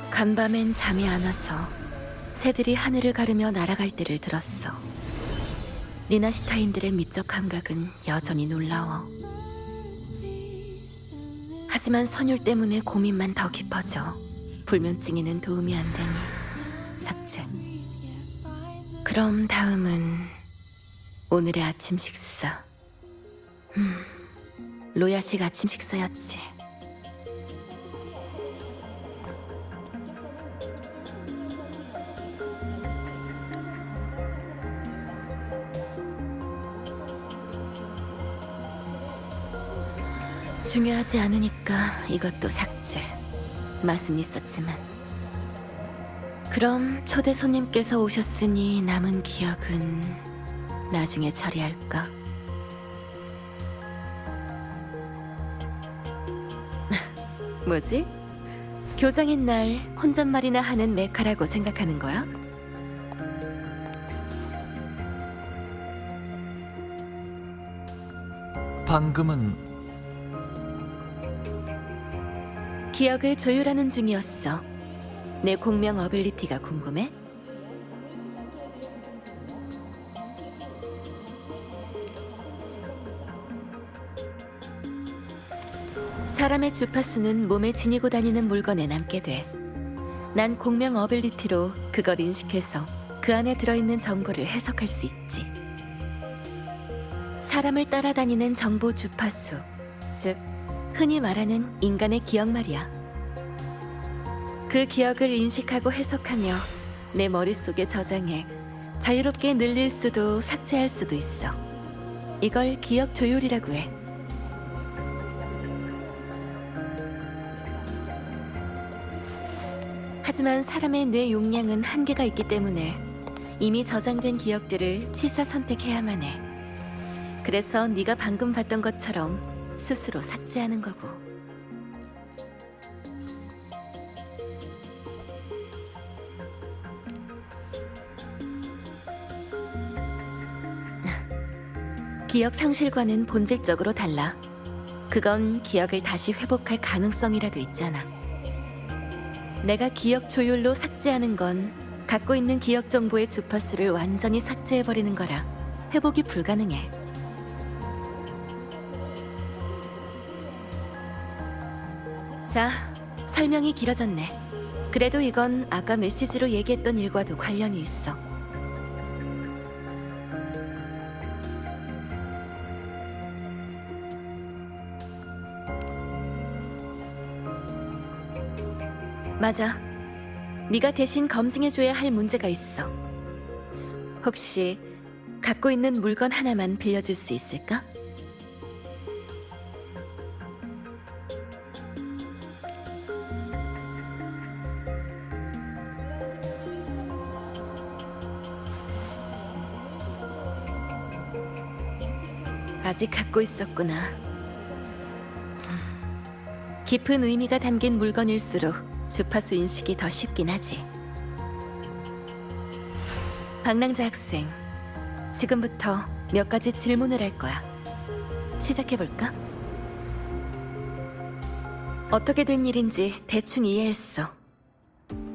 간밤엔 잠이 안 와서 새들이 하늘을 가르며 날아갈 때를 들었어. 리나시타인들의 미적 감각은 여전히 놀라워. 하지만 선율 때문에 고민만 더 깊어져. 불면증에는 도움이 안 되니 삭제. 그럼 다음은 오늘의 아침 식사. 로야식 아침 식사였지. 중요하지 않으니까 이것도 삭제. 맛은 있었지만. 그럼 초대 손님께서 오셨으니 남은 기억은 나중에 처리할까? 뭐지? 교장인 날 혼잣말이나 하는 메카라고 생각하는 거야? 방금은 기억을 조율하는 중이었어. 내 공명 어빌리티가 궁금해? 사람의 주파수는 몸에 지니고 다니는 물건에 남게 돼. 난 공명 어빌리티로 그걸 인식해서 그 안에 들어있는 정보를 해석할 수 있지. 사람을 따라다니는 정보 주파수, 즉 흔히 말하는 인간의 기억 말이야. 그 기억을 인식하고 해석하며 내 머릿속에 저장해 자유롭게 늘릴 수도 삭제할 수도 있어. 이걸 기억 조율이라고 해. 하지만 사람의 뇌 용량은 한계가 있기 때문에 이미 저장된 기억들을 취사 선택해야만 해. 그래서 네가 방금 봤던 것처럼 스스로 삭제하는 거고. 기억 상실과는 본질적으로 달라. 그건 기억을 다시 회복할 가능성이라도 있잖아. 내가 기억 조율로 삭제하는 건 갖고 있는 기억 정보의 주파수를 완전히 삭제해버리는 거라 회복이 불가능해. 자, 설명이 길어졌네. 그래도 이건 아까 메시지로 얘기했던 일과도 관련이 있어. 맞아. 네가 대신 검증해줘야 할 문제가 있어. 혹시 갖고 있는 물건 하나만 빌려줄 수 있을까? 아직 갖고 있었구나. 깊은 의미가 담긴 물건일수록 주파수 인식이 더 쉽긴 하지. 방랑자 학생, 지금부터 몇 가지 질문을 할 거야. 시작해볼까? 어떻게 된 일인지 대충 이해했어.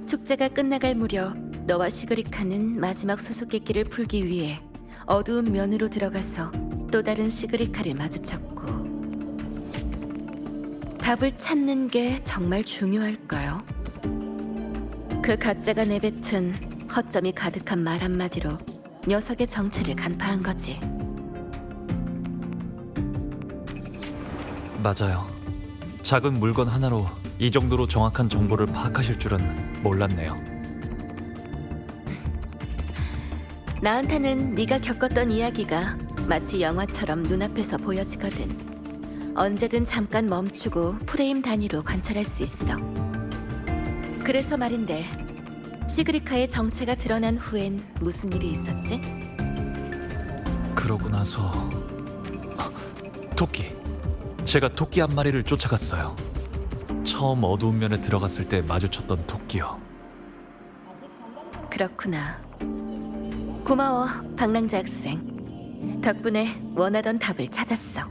축제가 끝나갈 무렵 너와 시그리카는 마지막 수수께끼를 풀기 위해 어두운 면으로 들어가서 또 다른 시그리카를 마주쳤고, 답을 찾는 게 정말 중요할까요? 그 가짜가 내뱉은 허점이 가득한 말 한마디로 녀석의 정체를 간파한 거지. 맞아요. 작은 물건 하나로 이 정도로 정확한 정보를 파악하실 줄은 몰랐네요. 나한테는 네가 겪었던 이야기가 마치 영화처럼 눈앞에서 보여지거든. 언제든 잠깐 멈추고 프레임 단위로 관찰할 수 있어. 그래서 말인데, 시그리카의 정체가 드러난 후엔 무슨 일이 있었지? 그러고 나서 토끼. 제가 토끼 한 마리를 쫓아갔어요. 처음 어두운 면에 들어갔을 때 마주쳤던 토끼요. 그렇구나. 고마워, 방랑자 학생. 덕분에 원하던 답을 찾았어.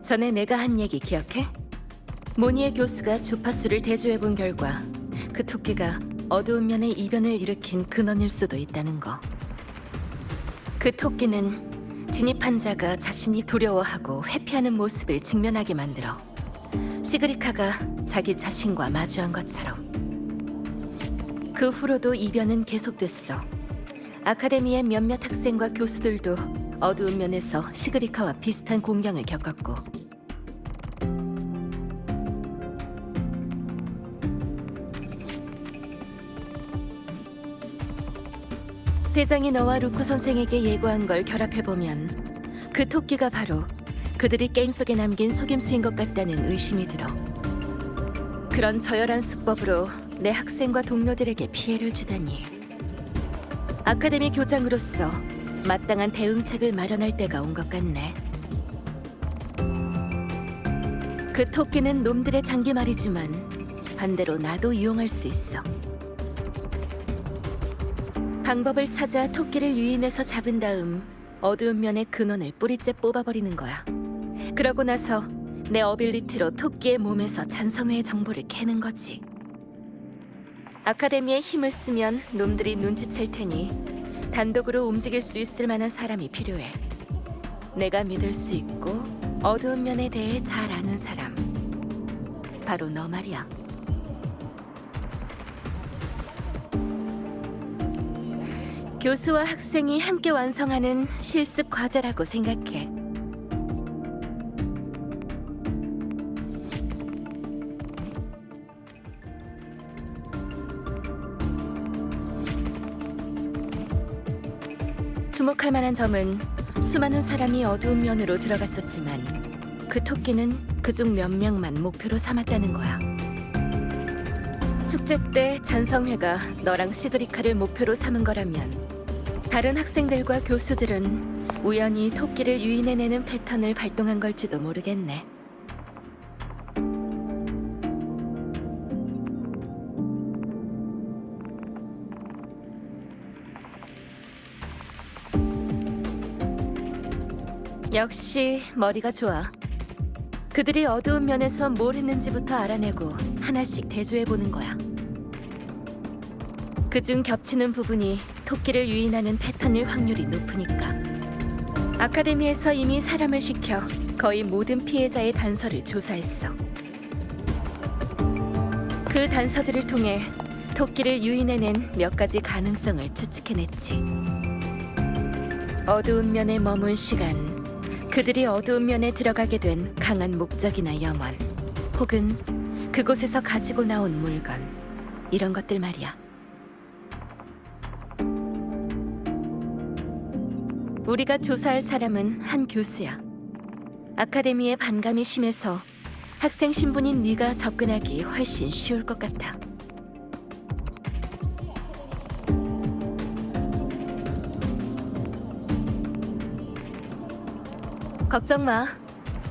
전에 내가 한 얘기 기억해? 모니의 교수가 주파수를 대조해본 결과 그 토끼가 어두운 면의 이변을 일으킨 근원일 수도 있다는 거. 그 토끼는 진입한 자가 자신이 두려워하고 회피하는 모습을 직면하게 만들어 시그리카가 자기 자신과 마주한 것처럼. 그 후로도 이변은 계속됐어. 아카데미의 몇몇 학생과 교수들도 어두운 면에서 시그리카와 비슷한 공경을 겪었고. 회장이 너와 루크 선생에게 예고한 걸 결합해보면 그 토끼가 바로 그들이 게임 속에 남긴 속임수인 것 같다는 의심이 들어. 그런 저열한 수법으로 내 학생과 동료들에게 피해를 주다니. 아카데미 교장으로서 마땅한 대응책을 마련할 때가 온 것 같네. 그 토끼는 놈들의 장기말이지만 반대로 나도 이용할 수 있어. 방법을 찾아 토끼를 유인해서 잡은 다음 어두운 면의 근원을 뿌리째 뽑아버리는 거야. 그러고 나서 내 어빌리티로 토끼의 몸에서 잔성회의 정보를 캐는 거지. 아카데미에 힘을 쓰면 놈들이 눈치챌 테니 단독으로 움직일 수 있을 만한 사람이 필요해. 내가 믿을 수 있고 어두운 면에 대해 잘 아는 사람. 바로 너 말이야. 교수와 학생이 함께 완성하는 실습 과제라고 생각해. 주목할 만한 점은 수많은 사람이 어두운 면으로 들어갔었지만 그 토끼는 그중 몇 명만 목표로 삼았다는 거야. 축제 때 잔성회가 너랑 시그리카를 목표로 삼은 거라면 다른 학생들과 교수들은 우연히 토끼를 유인해내는 패턴을 발동한 걸지도 모르겠네. 역시 머리가 좋아. 그들이 어두운 면에서 뭘 했는지부터 알아내고 하나씩 대조해보는 거야. 그중 겹치는 부분이 토끼를 유인하는 패턴일 확률이 높으니까. 아카데미에서 이미 사람을 시켜 거의 모든 피해자의 단서를 조사했어. 그 단서들을 통해 토끼를 유인해낸 몇 가지 가능성을 추측해냈지. 어두운 면에 머문 시간, 그들이 어두운 면에 들어가게 된 강한 목적이나 염원, 혹은 그곳에서 가지고 나온 물건, 이런 것들 말이야. 우리가 조사할 사람은 한 교수야. 아카데미에 반감이 심해서 학생 신분인 네가 접근하기 훨씬 쉬울 것 같아. 걱정 마.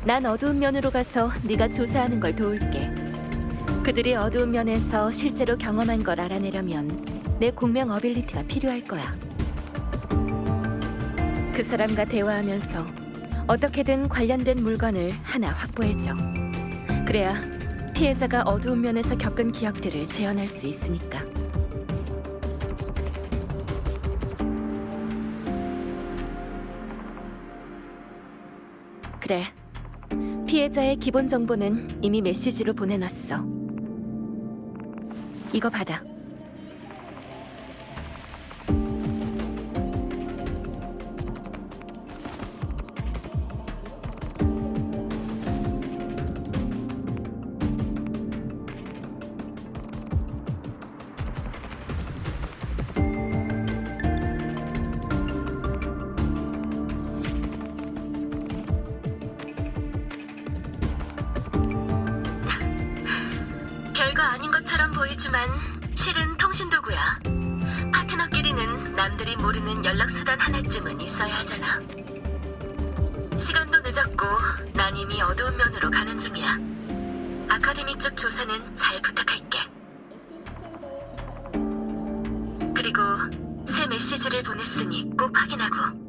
난 어두운 면으로 가서 네가 조사하는 걸 도울게. 그들이 어두운 면에서 실제로 경험한 걸 알아내려면 내 공명 어빌리티가 필요할 거야. 그 사람과 대화하면서 어떻게든 관련된 물건을 하나 확보해줘. 그래야 피해자가 어두운 면에서 겪은 기억들을 재현할 수 있으니까. 그래. 피해자의 기본 정보는 이미 메시지로 보내놨어. 이거 받아. 보이지만 실은 통신도구야. 파트너끼리는 남들이 모르는 연락수단 하나쯤은 있어야 하잖아. 시간도 늦었고 난 이미 어두운 면으로 가는 중이야. 아카데미 쪽 조사는 잘 부탁할게. 그리고 새 메시지를 보냈으니 꼭 확인하고.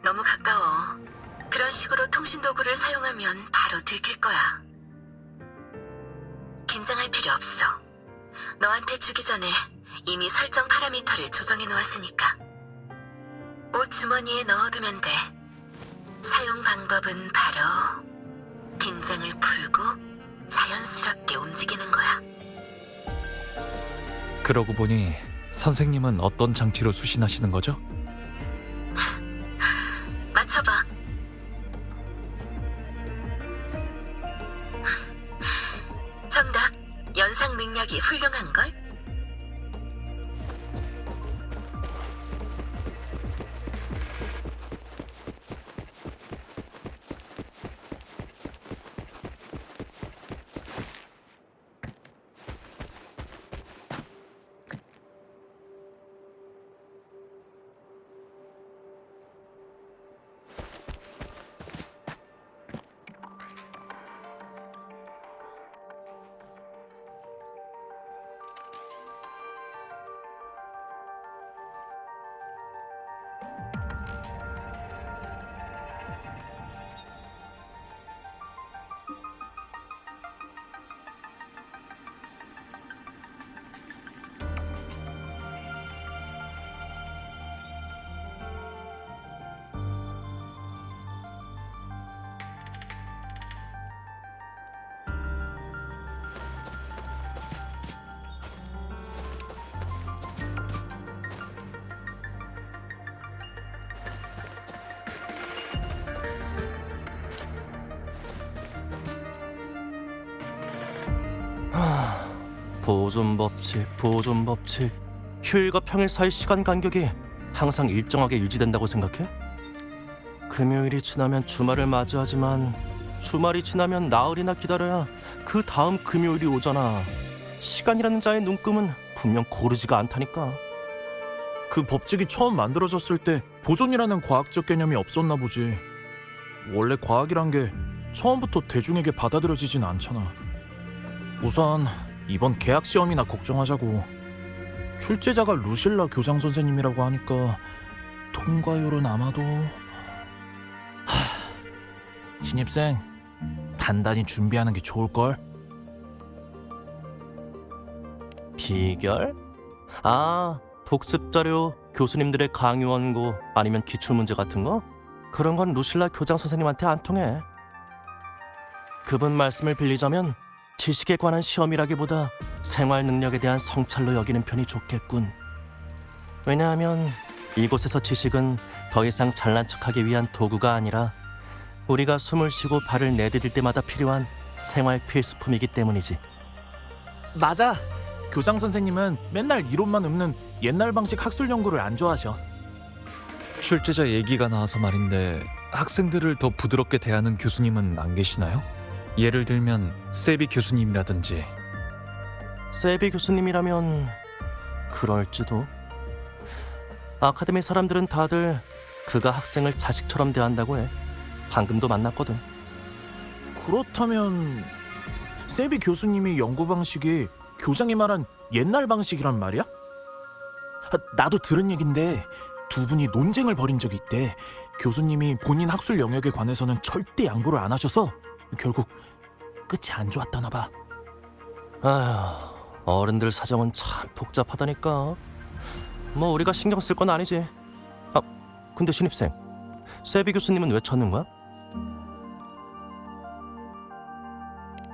너무 가까워. 그런 식으로 통신도구를 사용하면 바로 들킬 거야. 긴장할 필요 없어. 너한테 주기 전에 이미 설정 파라미터를 조정해 놓았으니까. 옷 주머니에 넣어두면 돼. 사용 방법은 바로 긴장을 풀고 자연스럽게 움직이는 거야. 그러고 보니 선생님은 어떤 장치로 수신하시는 거죠? 맞춰봐. 정답. 연상 능력이 훌륭한걸? 보존 법칙. 휴일과 평일 사이 시간 간격이 항상 일정하게 유지된다고 생각해? 금요일이 지나면 주말을 맞이하지만 주말이 지나면 나흘이나 기다려야 그 다음 금요일이 오잖아. 시간이라는 자의 눈금은 분명 고르지가 않다니까. 그 법칙이 처음 만들어졌을 때 보존이라는 과학적 개념이 없었나 보지. 원래 과학이란 게 처음부터 대중에게 받아들여지진 않잖아. 우선 이번 계약 시험이나 걱정하자고. 출제자가 루실라 교장 선생님이라고 하니까 통과율은 아마도... 신입생 단단히 준비하는 게 좋을걸? 비결? 아, 복습 자료, 교수님들의 강의 원고 아니면 기출문제 같은 거? 그런 건 루실라 교장 선생님한테 안 통해. 그분 말씀을 빌리자면 지식에 관한 시험이라기보다 생활 능력에 대한 성찰로 여기는 편이 좋겠군. 왜냐하면 이곳에서 지식은 더 이상 잘난 척하기 위한 도구가 아니라 우리가 숨을 쉬고 발을 내디딜 때마다 필요한 생활 필수품이기 때문이지. 맞아. 교장 선생님은 맨날 이론만 읊는 옛날 방식 학술 연구를 안 좋아하셔. 출제자 얘기가 나와서 말인데 학생들을 더 부드럽게 대하는 교수님은 안 계시나요? 예를 들면 세비 교수님이라든지. 세비 교수님이라면 그럴지도. 아카데미 사람들은 다들 그가 학생을 자식처럼 대한다고 해. 방금도 만났거든. 그렇다면 세비 교수님의 연구 방식이 교장이 말한 옛날 방식이란 말이야? 나도 들은 얘긴데 두 분이 논쟁을 벌인 적이 있대. 교수님이 본인 학술 영역에 관해서는 절대 양보를 안 하셔서 결국 끝이 안 좋았다나 봐. 아휴, 어른들 사정은 참 복잡하다니까. 뭐 우리가 신경 쓸 건 아니지. 아, 근데 신입생, 세비 교수님은 왜 찾는 거야?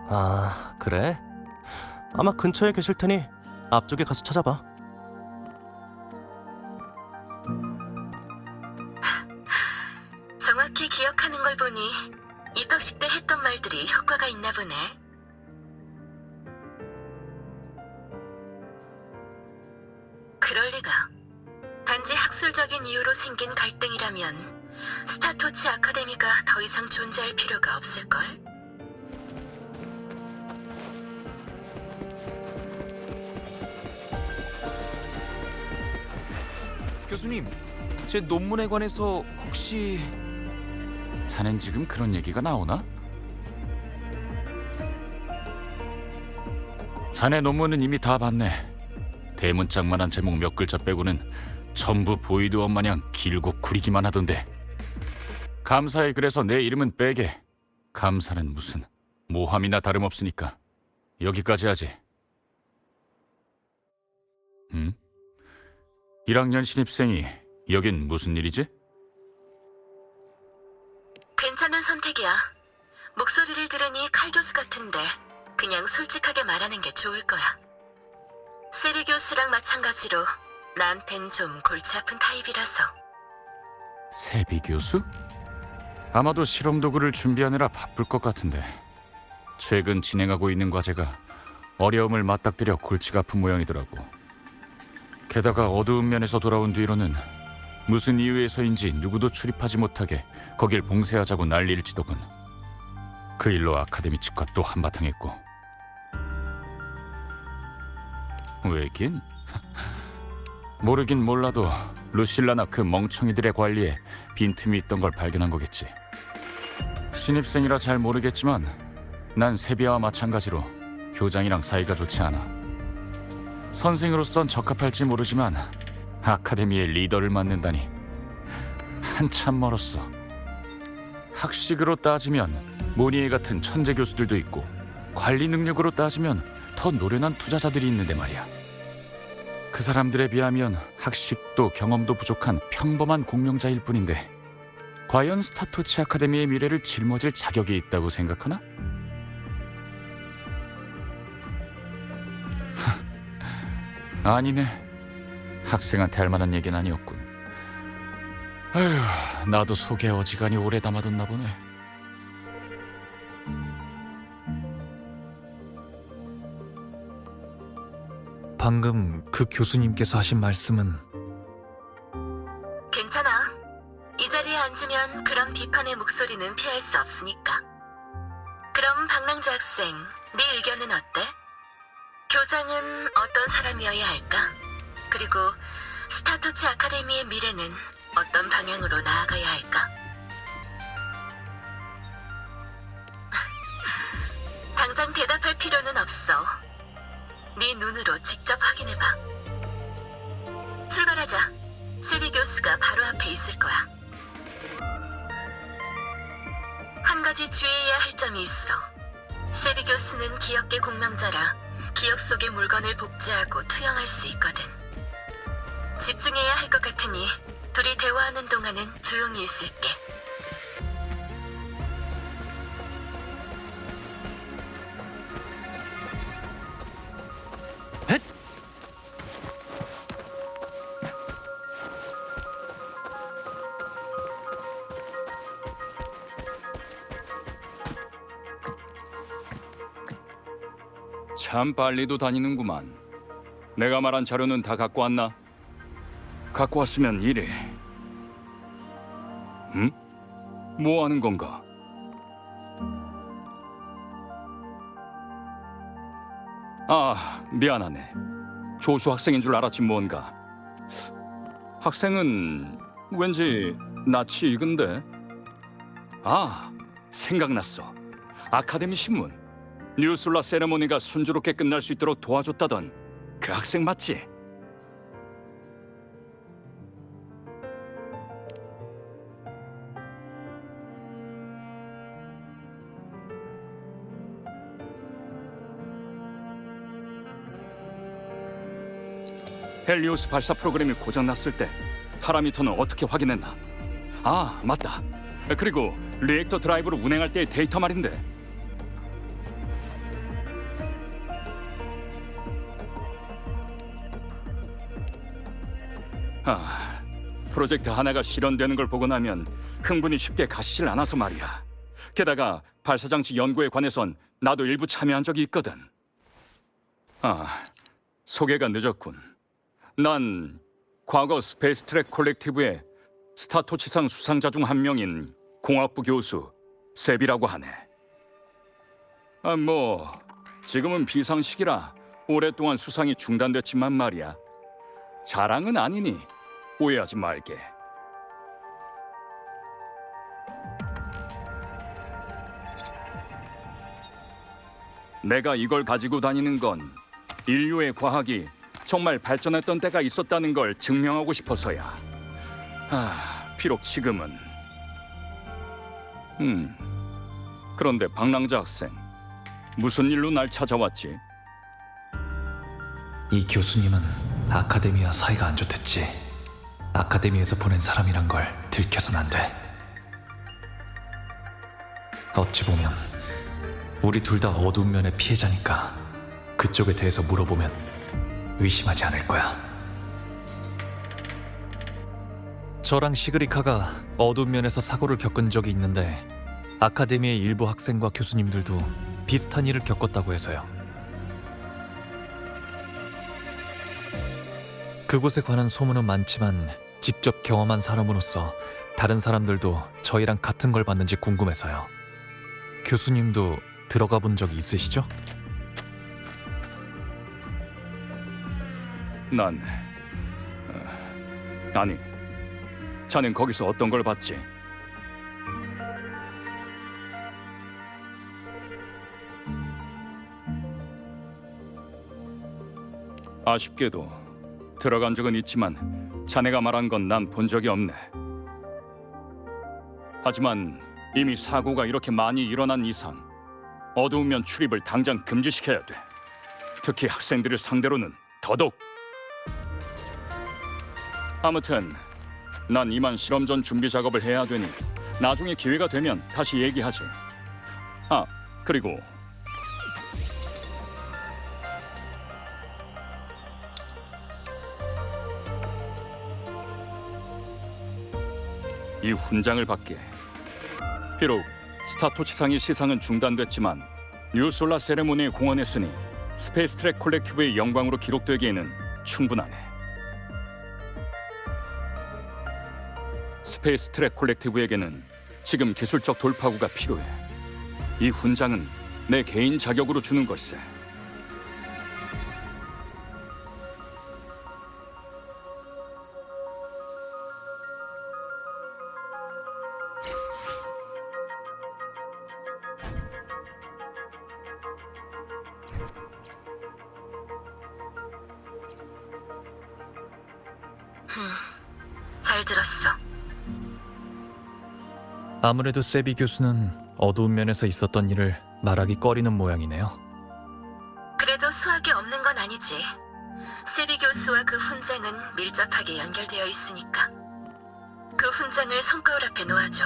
아, 그래? 아마 근처에 계실 테니 앞쪽에 가서 찾아봐. 정확히 기억하는 걸 보니 입학식 때 했던 말들이 효과가 있나 보네. 그럴 리가. 단지 학술적인 이유로 생긴 갈등이라면 스타토치 아카데미가 더 이상 존재할 필요가 없을걸? 교수님, 제 논문에 관해서 혹시... 자넨 지금 그런 얘기가 나오나? 자네 논문은 이미 다 봤네. 대문짝만한 제목 몇 글자 빼고는 전부 보이드원 마냥 길고 구리기만 하던데. 감사에 그래서 내 이름은 빼게. 감사는 무슨 모함이나 다름없으니까 여기까지 하지. 1학년 신입생이 여긴 무슨 일이지? 괜찮은 선택이야. 목소리를 들으니 칼 교수 같은데 그냥 솔직하게 말하는 게 좋을 거야. 세비 교수랑 마찬가지로 나한텐 좀 골치 아픈 타입이라서. 세비 교수? 아마도 실험 도구를 준비하느라 바쁠 것 같은데 최근 진행하고 있는 과제가 어려움을 맞닥뜨려 골치가 아픈 모양이더라고. 게다가 어두운 면에서 돌아온 뒤로는 무슨 이유에서인지 누구도 출입하지 못하게 거길 봉쇄하자고 난리일지도군. 그 일로 아카데미 측과 또 한바탕 했고. 왜긴? 모르긴 몰라도 루실라나 그 멍청이들의 관리에 빈틈이 있던 걸 발견한 거겠지. 신입생이라 잘 모르겠지만 난 세비야와 마찬가지로 교장이랑 사이가 좋지 않아. 선생으로선 적합할지 모르지만 아카데미의 리더를 맡는다니 한참 멀었어. 학식으로 따지면 모니에 같은 천재 교수들도 있고 관리 능력으로 따지면 더 노련한 투자자들이 있는데 말이야. 그 사람들에 비하면 학식도 경험도 부족한 평범한 공명자일 뿐인데 과연 스타토치 아카데미의 미래를 짊어질 자격이 있다고 생각하나? 아니네. 학생한테 할 만한 얘기는 아니었군. 아휴, 나도 속에 어지간히 오래 담아뒀나 보네. 방금 그 교수님께서 하신 말씀은 괜찮아. 이 자리에 앉으면 그런 비판의 목소리는 피할 수 없으니까. 그럼 박랑자 학생, 네 의견은 어때? 교장은 어떤 사람이어야 할까? 그리고 스타토치 아카데미의 미래는 어떤 방향으로 나아가야 할까? 당장 대답할 필요는 없어. 네 눈으로 직접 확인해봐. 출발하자. 세비 교수가 바로 앞에 있을 거야. 한 가지 주의해야 할 점이 있어. 세비 교수는 기억계 공명자라 기억 속의 물건을 복제하고 투영할 수 있거든. 집중해야 할 것 같으니 둘이 대화하는 동안은 조용히 있을게. 참 빨리도 다니는구만. 내가 말한 자료는 다 갖고 왔나? 갖고 왔으면 이래. 응? 뭐 하는 건가? 아, 미안하네. 조수 학생인 줄 알았지 뭔가. 학생은 왠지 낯이 익은데. 아, 생각났어. 아카데미 신문. 뉴솔라 세레모니가 순조롭게 끝날 수 있도록 도와줬다던 그 학생 맞지? 헬리오스 발사 프로그램이 고장났을 때 파라미터는 어떻게 확인했나? 아, 맞다. 그리고 리액터 드라이브로 운행할 때의 데이터 말인데. 아, 프로젝트 하나가 실현되는 걸 보고 나면 흥분이 쉽게 가시질 않아서 말이야. 게다가 발사장치 연구에 관해선 나도 일부 참여한 적이 있거든. 아, 소개가 늦었군. 난 과거 스페이스 트랙 콜렉티브의 스타토치상 수상자 중 한 명인 공학부 교수 세비라고 하네. 아, 뭐 지금은 비상식이라 오랫동안 수상이 중단됐지만 말이야. 자랑은 아니니 오해하지 말게. 내가 이걸 가지고 다니는 건 인류의 과학이 정말 발전했던 때가 있었다는 걸 증명하고 싶어서야. 아, 비록 지금은. 그런데 방랑자 학생, 무슨 일로 날 찾아왔지? 이 교수님은 아카데미와 사이가 안 좋댔지. 아카데미에서 보낸 사람이란 걸 들켜선 안 돼. 어찌 보면 우리 둘 다 어두운 면의 피해자니까 그쪽에 대해서 물어보면 의심하지 않을 거야. 저랑 시그리카가 어두운 면에서 사고를 겪은 적이 있는데 아카데미의 일부 학생과 교수님들도 비슷한 일을 겪었다고 해서요. 그곳에 관한 소문은 많지만 직접 경험한 사람으로서 다른 사람들도 저희랑 같은 걸 봤는지 궁금해서요. 교수님도 들어가 본 적이 있으시죠? 아니, 자넨 거기서 어떤 걸 봤지? 아쉽게도 들어간 적은 있지만 자네가 말한 건 난 본 적이 없네. 하지만 이미 사고가 이렇게 많이 일어난 이상 어두우면 출입을 당장 금지시켜야 돼. 특히 학생들을 상대로는 더더욱. 아무튼 난 이만 실험전 준비 작업을 해야 되니 나중에 기회가 되면 다시 얘기하지. 아, 그리고 이 훈장을 받게. 비록 스타토치상의 시상은 중단됐지만 뉴솔라 세레모니에 공헌했으니 스페이스 트랙 콜렉티브의 영광으로 기록되기에는 충분하네. 스페이스 트랙 콜렉티브에게는 지금 기술적 돌파구가 필요해. 이 훈장은 내 개인 자격으로 주는 걸세. 잘 들었어. 아무래도 세비 교수는 어두운 면에서 있었던 일을 말하기 꺼리는 모양이네요. 그래도 수학이 없는 건 아니지. 세비 교수와 그 훈장은 밀접하게 연결되어 있으니까. 그 훈장을 손거울 앞에 놓아줘.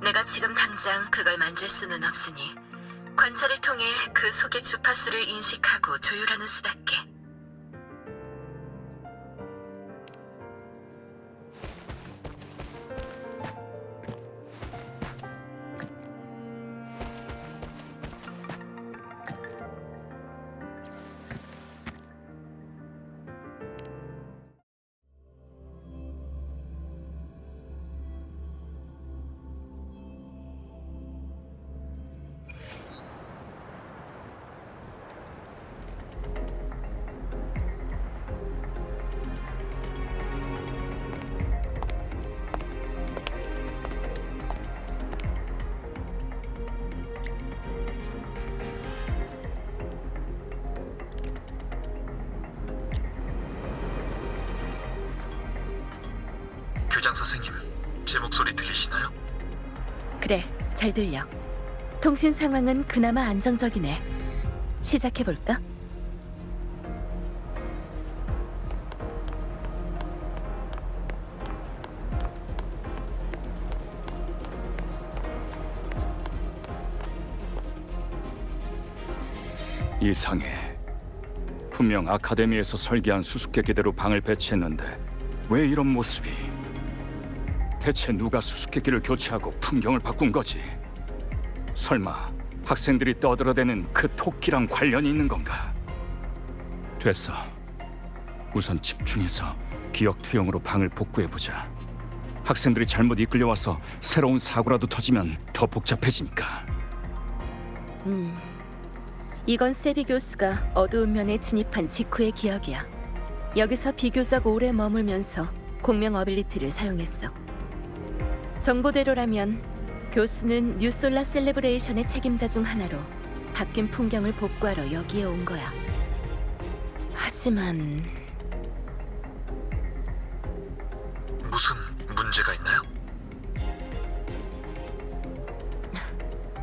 내가 지금 당장 그걸 만질 수는 없으니 관찰을 통해 그 속의 주파수를 인식하고 조율하는 수밖에. 선생님, 제 목소리 들리시나요? 그래, 잘 들려. 통신 상황은 그나마 안정적이네. 시작해볼까? 이상해. 분명 아카데미에서 설계한 수수께끼대로 방을 배치했는데 왜 이런 모습이? 대체 누가 수수께끼를 교체하고 풍경을 바꾼 거지? 설마 학생들이 떠들어대는 그 토끼랑 관련이 있는 건가? 됐어. 우선 집중해서 기억 투영으로 방을 복구해보자. 학생들이 잘못 이끌려와서 새로운 사고라도 터지면 더 복잡해지니까. 이건 세비 교수가 어두운 면에 진입한 직후의 기억이야. 여기서 비교적 오래 머물면서 공명 어빌리티를 사용했어. 정보대로라면 교수는 뉴솔라 셀레브레이션의 책임자 중 하나로 바뀐 풍경을 복구하러 여기에 온 거야. 하지만 무슨 문제가 있나요?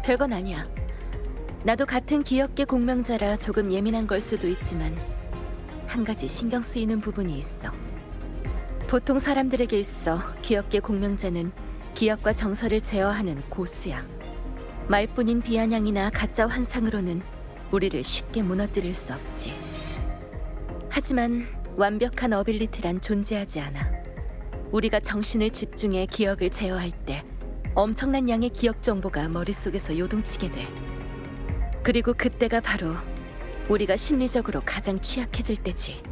별건 아니야. 나도 같은 기억계 공명자라 조금 예민한 걸 수도 있지만 한 가지 신경 쓰이는 부분이 있어. 보통 사람들에게 있어 기억계 공명자는 기억과 정서를 제어하는 고수야. 말뿐인 비아냥이나 가짜 환상으로는 우리를 쉽게 무너뜨릴 수 없지. 하지만 완벽한 어빌리티란 존재하지 않아. 우리가 정신을 집중해 기억을 제어할 때 엄청난 양의 기억 정보가 머릿속에서 요동치게 돼. 그리고 그때가 바로 우리가 심리적으로 가장 취약해질 때지.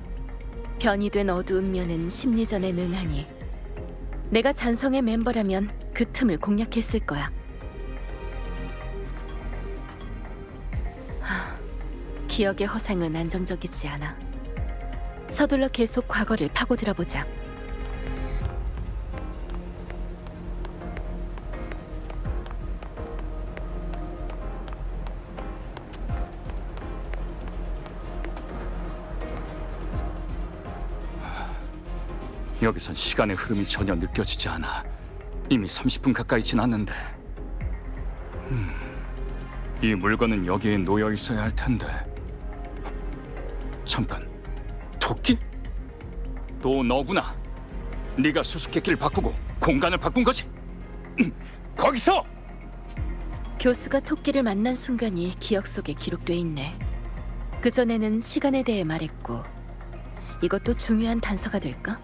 변이된 어두운 면은 심리전에 능하니 내가 잔성의 멤버라면 그 틈을 공략했을 거야. 기억의 허상은 안정적이지 않아. 서둘러 계속 과거를 파고들어보자. 여기선 시간의 흐름이 전혀 느껴지지 않아. 이미 30분 가까이 지났는데. 이 물건은 여기에 놓여 있어야 할 텐데. 잠깐, 토끼? 또 너구나. 네가 수수께끼를 바꾸고 공간을 바꾼 거지? 거기서! 교수가 토끼를 만난 순간이 기억 속에 기록돼 있네. 그전에는 시간에 대해 말했고 이것도 중요한 단서가 될까?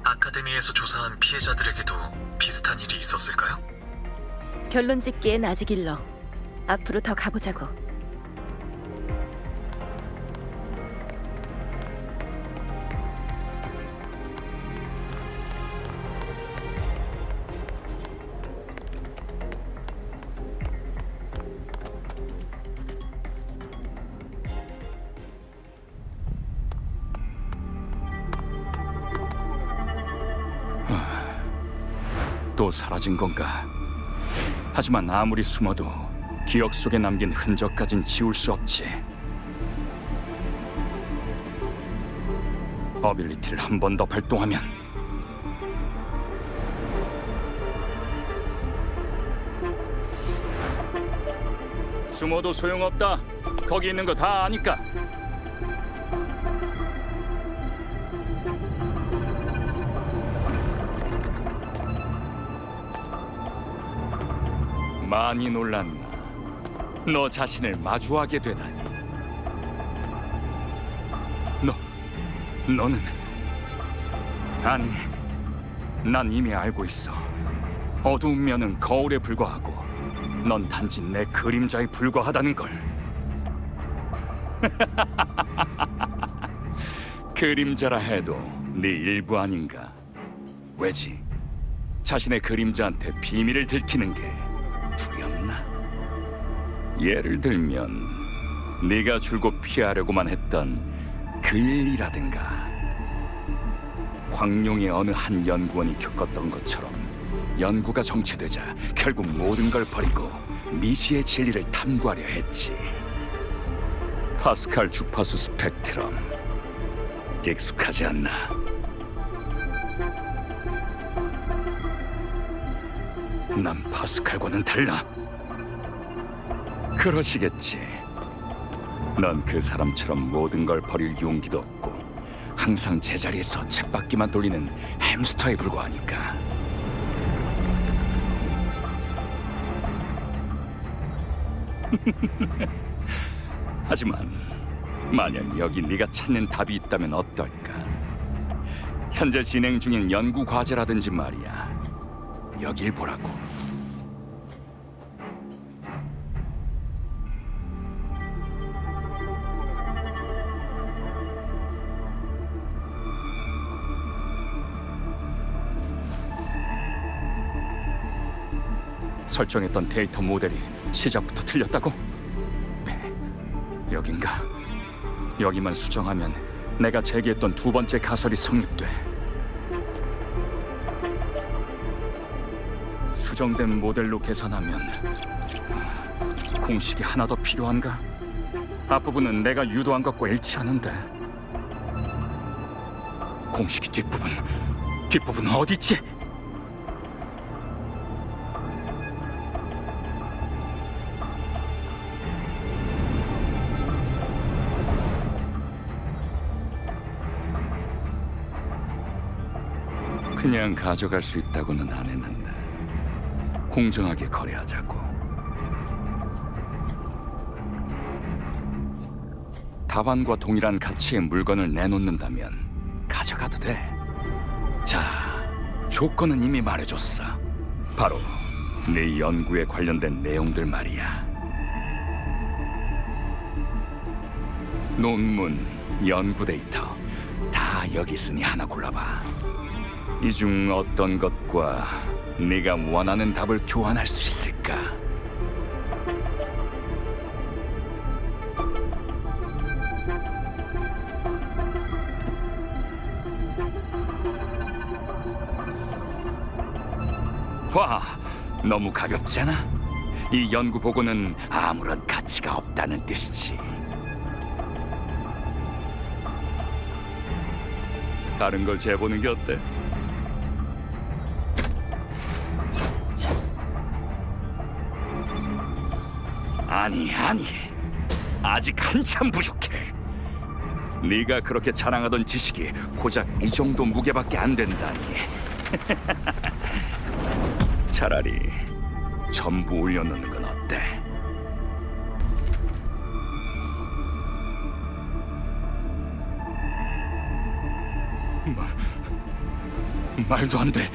아카데미에서 조사한 피해자들에게도 비슷한 일이 있었을까요? 결론 짓기엔 아직 일러. 앞으로 더 가보자고. 또 사라진 건가? 하지만 아무리 숨어도 기억 속에 남긴 흔적까진 지울 수 없지. 어빌리티를 한 번 더 발동하면 숨어도 소용없다. 거기 있는 거 다 아니까. 많이 놀랐나? 너 자신을 마주하게 되다니. 너는 아니, 난 이미 알고 있어. 어두운 면은 거울에 불과하고 넌 단지 내 그림자에 불과하다는 걸. 그림자라 해도 네 일부 아닌가? 왜지? 자신의 그림자한테 비밀을 들키는 게 두렵나? 예를 들면 네가 줄곧 피하려고만 했던 그 일이라든가, 황룡의 어느 한 연구원이 겪었던 것처럼 연구가 정체되자 결국 모든 걸 버리고 미지의 진리를 탐구하려 했지. 파스칼 주파수 스펙트럼 익숙하지 않나? 난 파스칼과는 달라. 그러시겠지. 넌 그 사람처럼 모든 걸 버릴 용기도 없고 항상 제자리에서 쳇바퀴만 돌리는 햄스터에 불과하니까. 하지만 만약 여기 네가 찾는 답이 있다면 어떨까? 현재 진행 중인 연구 과제라든지 말이야. 여길 보라고. 설정했던 데이터 모델이 시작부터 틀렸다고? 여긴가? 여기만 수정하면 내가 제기했던 두 번째 가설이 성립돼. 수정된 모델로 계산하면 공식이 하나 더 필요한가? 앞부분은 내가 유도한 것과 일치하는데 공식이 뒷부분은 어디 있지? 그냥 가져갈 수 있다고는 안 했는데 공정하게 거래하자고. 답안과 동일한 가치의 물건을 내놓는다면 가져가도 돼. 자, 조건은 이미 말해줬어. 바로 네 연구에 관련된 내용들 말이야. 논문, 연구 데이터 다 여기 있으니 하나 골라봐. 이 중 어떤 것과 네가 원하는 답을 교환할 수 있을까? 와, 너무 가볍잖아? 이 연구 보고는 아무런 가치가 없다는 뜻이지. 다른 걸 재보는 게 어때? 아니, 아직 한참 부족해. 네가 그렇게 자랑하던 지식이 고작 이 정도 무게밖에 안 된다니. 차라리 전부 올려놓는 건 어때? 말도 안 돼.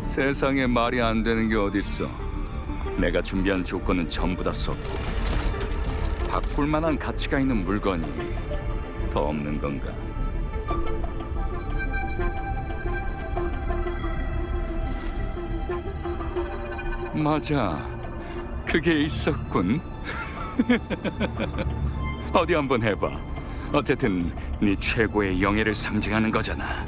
세상에 말이 안 되는 게 어딨어. 내가 준비한 조건은 전부 다 썼고 바꿀 만한 가치가 있는 물건이 더 없는 건가? 맞아, 그게 있었군. 어디 한번 해봐. 어쨌든 네 최고의 영예를 상징하는 거잖아.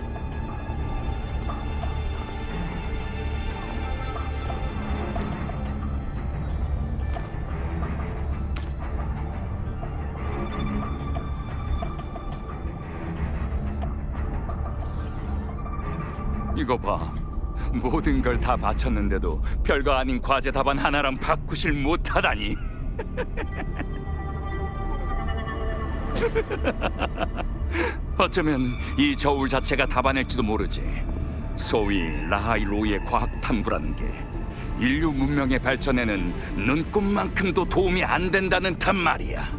이거 봐. 모든 걸 다 바쳤는데도 별거 아닌 과제 답안 하나랑 바꾸질 못하다니. 어쩌면 이 저울 자체가 답안일지도 모르지. 소위 라하이로이의 과학 탐구라는 게 인류 문명의 발전에는 눈꼽만큼도 도움이 안 된다는 단 말이야.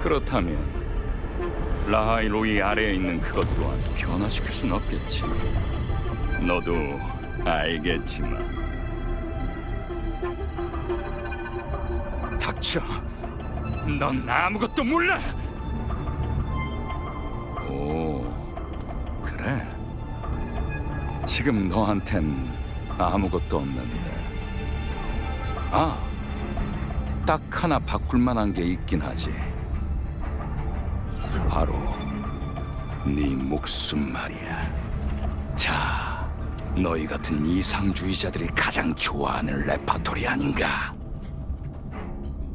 그렇다면 라하이로이 아래에 있는 그것 또한 변화시킬 순 없겠지. 너도 알겠지만. 닥쳐. 넌 아무것도 몰라. 오, 그래. 지금 너한텐 아무것도 없는데. 아, 딱 하나 바꿀 만한 게 있긴 하지. 바로 네 목숨 말이야. 자, 너희 같은 이상주의자들이 가장 좋아하는 레파토리 아닌가?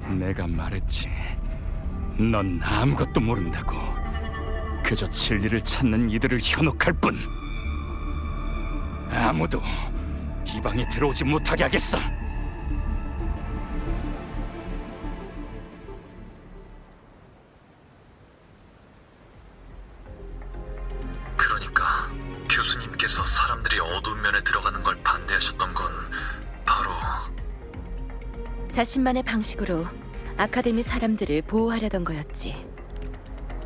내가 말했지. 넌 아무것도 모른다고. 그저 진리를 찾는 이들을 현혹할 뿐. 아무도 이 방에 들어오지 못하게 하겠어. 그러니까 교수님께서 사람들이 어두운 면에 들어가는 걸 반대하셨던 건 바로 자신만의 방식으로 아카데미 사람들을 보호하려던 거였지.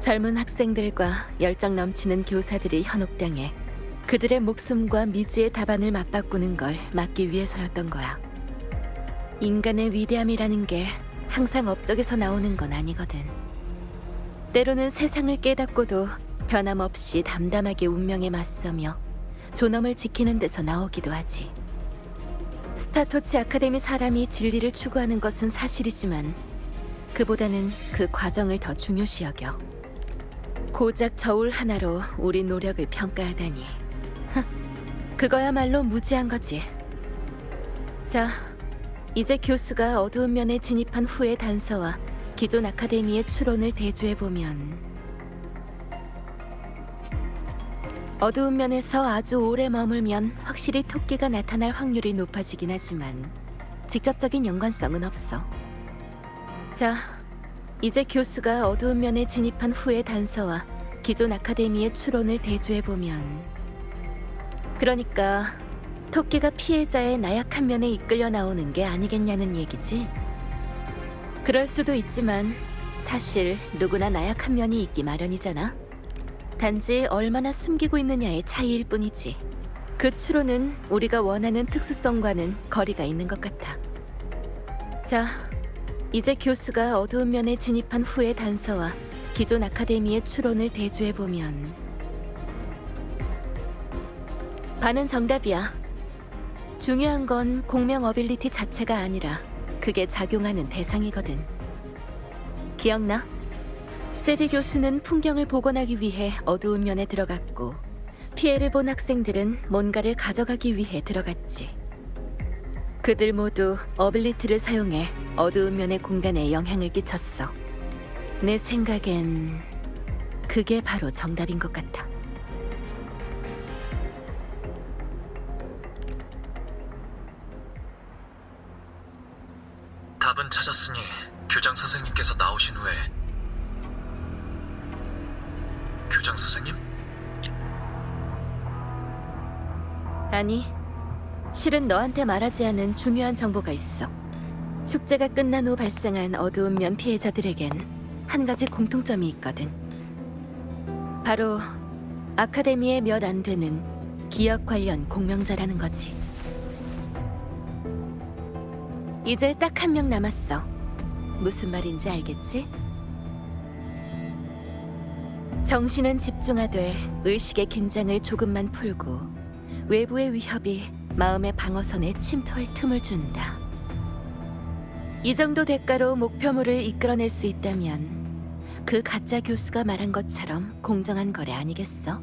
젊은 학생들과 열정 넘치는 교사들이 현혹당해 그들의 목숨과 미지의 답안을 맞바꾸는 걸 막기 위해서였던 거야. 인간의 위대함이라는 게 항상 업적에서 나오는 건 아니거든. 때로는 세상을 깨닫고도 변함없이 담담하게 운명에 맞서며 존엄을 지키는 데서 나오기도 하지. 스타토치 아카데미 사람이 진리를 추구하는 것은 사실이지만 그보다는 그 과정을 더 중요시 여겨. 고작 저울 하나로 우리 노력을 평가하다니. 그거야말로 무지한 거지. 자, 이제 교수가 어두운 면에 진입한 후의 단서와 기존 아카데미의 추론을 대조해보면 어두운 면에서 아주 오래 머물면 확실히 토끼가 나타날 확률이 높아지긴 하지만 직접적인 연관성은 없어. 자, 이제 교수가 어두운 면에 진입한 후의 단서와 기존 아카데미의 추론을 대조해보면 그러니까 토끼가 피해자의 나약한 면에 이끌려 나오는 게 아니겠냐는 얘기지. 그럴 수도 있지만 사실 누구나 나약한 면이 있기 마련이잖아. 단지 얼마나 숨기고 있느냐의 차이일 뿐이지. 그 추론은 우리가 원하는 특수성과는 거리가 있는 것 같아. 자, 이제 교수가 어두운 면에 진입한 후의 단서와 기존 아카데미의 추론을 대조해보면 반은 정답이야. 중요한 건 공명 어빌리티 자체가 아니라 그게 작용하는 대상이거든. 기억나? 세비 교수는 풍경을 복원하기 위해 어두운 면에 들어갔고 피해를 본 학생들은 뭔가를 가져가기 위해 들어갔지. 그들 모두 어빌리티를 사용해 어두운 면의 공간에 영향을 끼쳤어. 내 생각엔 그게 바로 정답인 것 같아. 답은 찾았으니 교장 선생님께서 나오신 후에 교장 선생님? 아니, 실은 너한테 말하지 않은 중요한 정보가 있어. 축제가 끝난 후 발생한 어두운 면 피해자들에겐 한 가지 공통점이 있거든. 바로 아카데미에 몇 안 되는 기억 관련 공명자라는 거지. 이제 딱 한 명 남았어. 무슨 말인지 알겠지? 정신은 집중하되 의식의 긴장을 조금만 풀고 외부의 위협이 마음의 방어선에 침투할 틈을 준다. 이 정도 대가로 목표물을 이끌어낼 수 있다면 그 가짜 교수가 말한 것처럼 공정한 거래 아니겠어?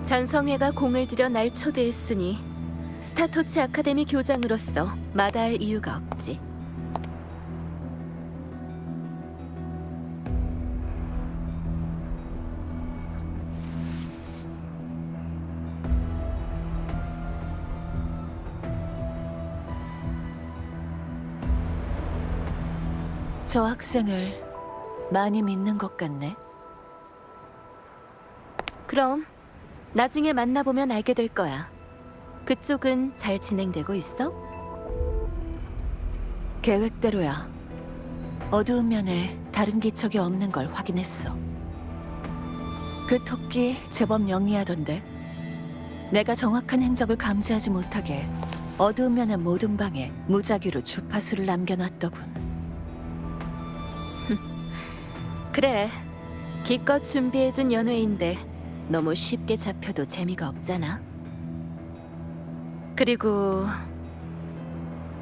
전성회가 공을 들여 날 초대했으니 스타토치 아카데미 교장으로서 마다할 이유가 없지. 저 학생을 많이 믿는 것 같네. 그럼 나중에 만나보면 알게 될 거야. 그쪽은 잘 진행되고 있어? 계획대로야. 어두운 면에 다른 기척이 없는 걸 확인했어. 그 토끼 제법 영리하던데. 내가 정확한 행적을 감지하지 못하게 어두운 면의 모든 방에 무작위로 주파수를 남겨놨더군. 그래, 기껏 준비해준 연회인데 너무 쉽게 잡혀도 재미가 없잖아. 그리고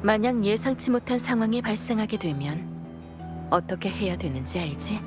만약 예상치 못한 상황이 발생하게 되면 어떻게 해야 되는지 알지?